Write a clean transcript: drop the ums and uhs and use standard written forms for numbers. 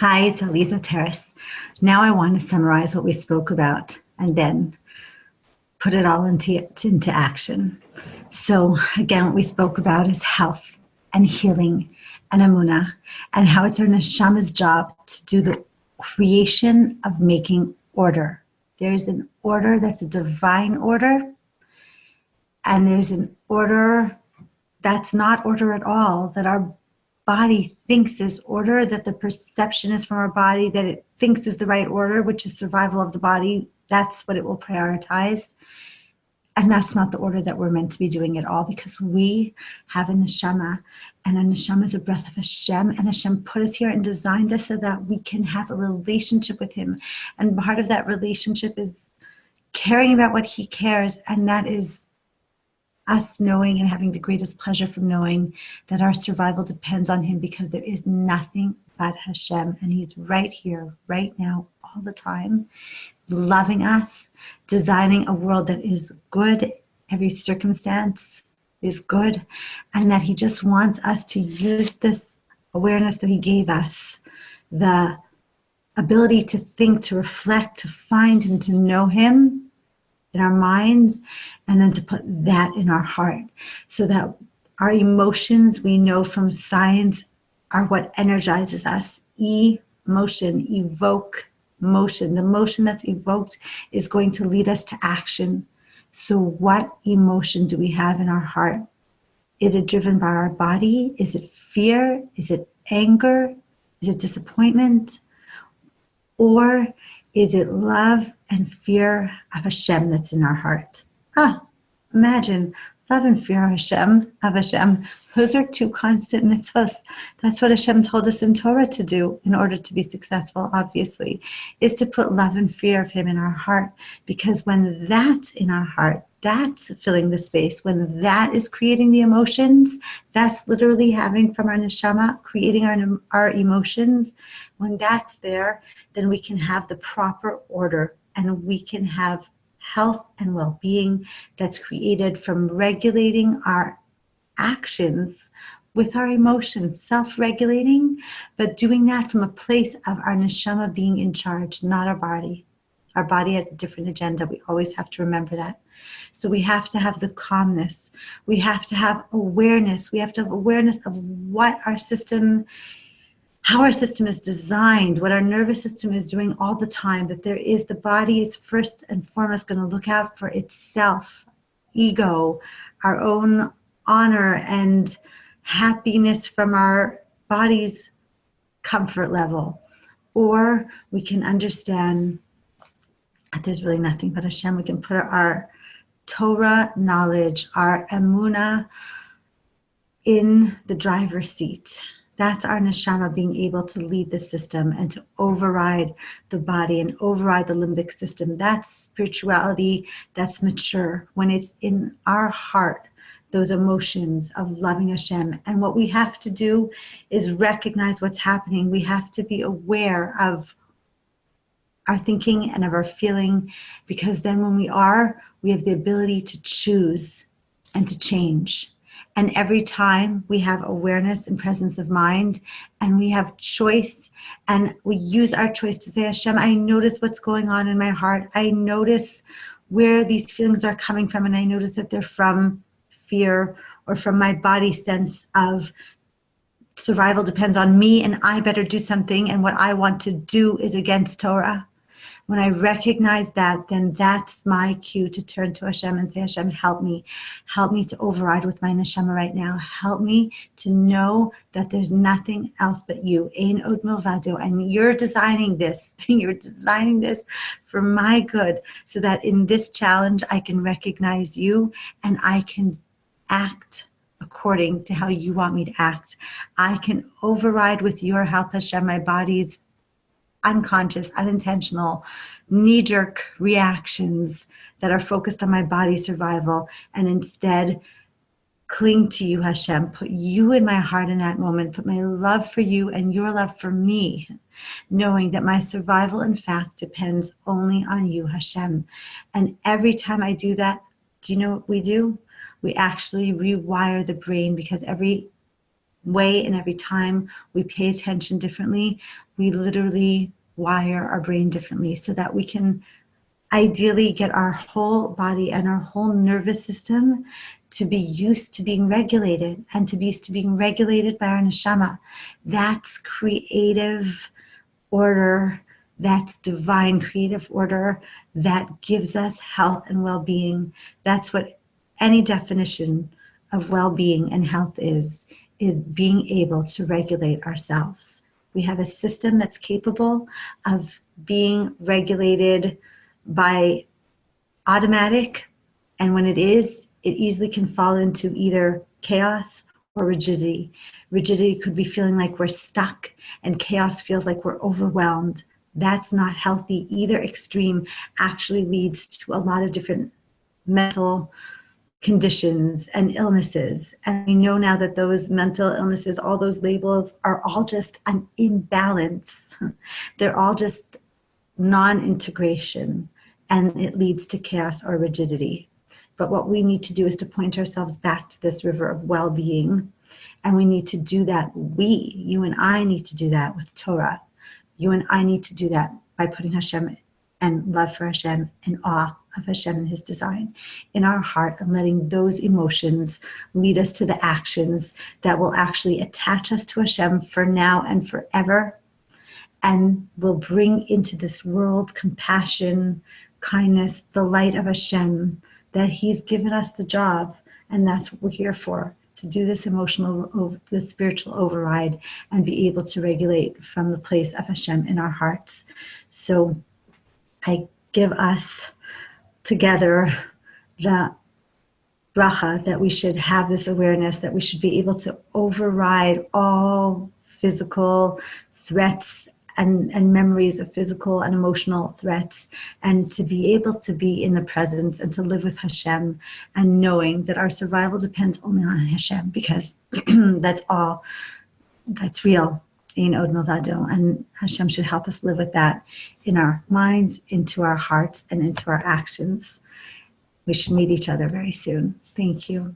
Hi, it's Alisa Terrace. Now I want to summarize what we spoke about and then put it all into action. So again, what we spoke about is health and healing and Amuna, and how it's our neshama's job to do the creation of making order. There's an order that's a divine order, and there's an order that's not order at all, that our body thinks is order, that the perception is from our body, that it thinks is the right order, which is survival of the body. That's what it will prioritize. And that's not the order that we're meant to be doing at all, because we have a neshama, and a neshama is a breath of Hashem, and Hashem put us here and designed us so that we can have a relationship with Him. And part of that relationship is caring about what He cares, and that is us knowing and having the greatest pleasure from knowing that our survival depends on Him, because there is nothing but Hashem, and He's right here, right now, all the time, loving us, designing a world that is good. Every circumstance is good, and that He just wants us to use this awareness that He gave us, the ability to think, to reflect, to find and to know Him in our minds, and then to put that in our heart, so that our emotions, we know from science, are what energizes us. Emotion, evoke motion. The motion that's evoked is going to lead us to action. So what emotion do we have in our heart? Is it driven by our body? Is it fear? Is it anger? Is it disappointment? Or is it love and fear of Hashem that's in our heart? Imagine love and fear of Hashem. Those are two constant mitzvahs. That's what Hashem told us in Torah to do in order to be successful, obviously, is to put love and fear of Him in our heart. Because when that's in our heart, that's filling the space. When that is creating the emotions, that's literally having from our neshama, creating our emotions. When that's there, then we can have the proper order, and we can have health and well-being that's created from regulating our actions with our emotions, self-regulating, but doing that from a place of our neshama being in charge, not our body. Our body has a different agenda. We always have to remember that. So we have to have the calmness. We have to have awareness. We have to have awareness of what our system, how our system is designed, what our nervous system is doing all the time, that there is, the body is first and foremost going to look out for itself, ego, our own honor and happiness from our body's comfort level. Or we can understand that there's really nothing but Hashem. We can put our Torah knowledge, our Emunah in the driver's seat. That's our neshama being able to lead the system and to override the body and override the limbic system. That's spirituality that's mature, when it's in our heart, those emotions of loving Hashem. And what we have to do is recognize what's happening. We have to be aware of our thinking and of our feeling, because then when we have the ability to choose and to change. And every time we have awareness and presence of mind, and we have choice, and we use our choice to say, Hashem, I notice what's going on in my heart. I notice where these feelings are coming from, and I notice that they're from fear or from my body's sense of survival depends on me, and I better do something, and what I want to do is against Torah. When I recognize that, then that's my cue to turn to Hashem and say, Hashem, help me. Help me to override with my neshama right now. Help me to know that there's nothing else but you. Ein od milvado. And you're designing this. You're designing this for my good, so that in this challenge, I can recognize you and I can act according to how you want me to act. I can override with your help, Hashem, my body's unconscious, unintentional, knee-jerk reactions that are focused on my body's survival, and instead cling to you, Hashem. Put you in my heart in that moment. Put my love for you and your love for me, knowing that my survival, in fact, depends only on you, Hashem. And every time I do that, do you know what we do? We actually rewire the brain, because every way and every time we pay attention differently, we literally wire our brain differently so that we can ideally get our whole body and our whole nervous system to be used to being regulated and to be used to being regulated by our neshama. That's creative order. That's divine creative order that gives us health and well-being. That's what any definition of well-being and health is being able to regulate ourselves. We have a system that's capable of being regulated by automatic, and when it is, it easily can fall into either chaos or rigidity. Rigidity could be feeling like we're stuck, and chaos feels like we're overwhelmed. That's not healthy. Either extreme actually leads to a lot of different mental conditions and illnesses. And we know now that those mental illnesses, all those labels, are all just an imbalance. They're all just non-integration, and it leads to chaos or rigidity. But what we need to do is to point ourselves back to this river of well-being, and we need to do that. You and I need to do that with Torah. You and I need to do that by putting Hashem and love for Hashem and awe of Hashem and His design in our heart, and letting those emotions lead us to the actions that will actually attach us to Hashem for now and forever, and will bring into this world compassion, kindness, the light of Hashem, that He's given us the job, and that's what we're here for, to do this this spiritual override and be able to regulate from the place of Hashem in our hearts. So I give us together the bracha that we should have this awareness, that we should be able to override all physical threats and memories of physical and emotional threats, and to be able to be in the presence and to live with Hashem, and knowing that our survival depends only on Hashem, because that's all that's real. Ein od milvado. And Hashem should help us live with that in our minds, into our hearts, and into our actions. We should meet each other very soon. Thank you.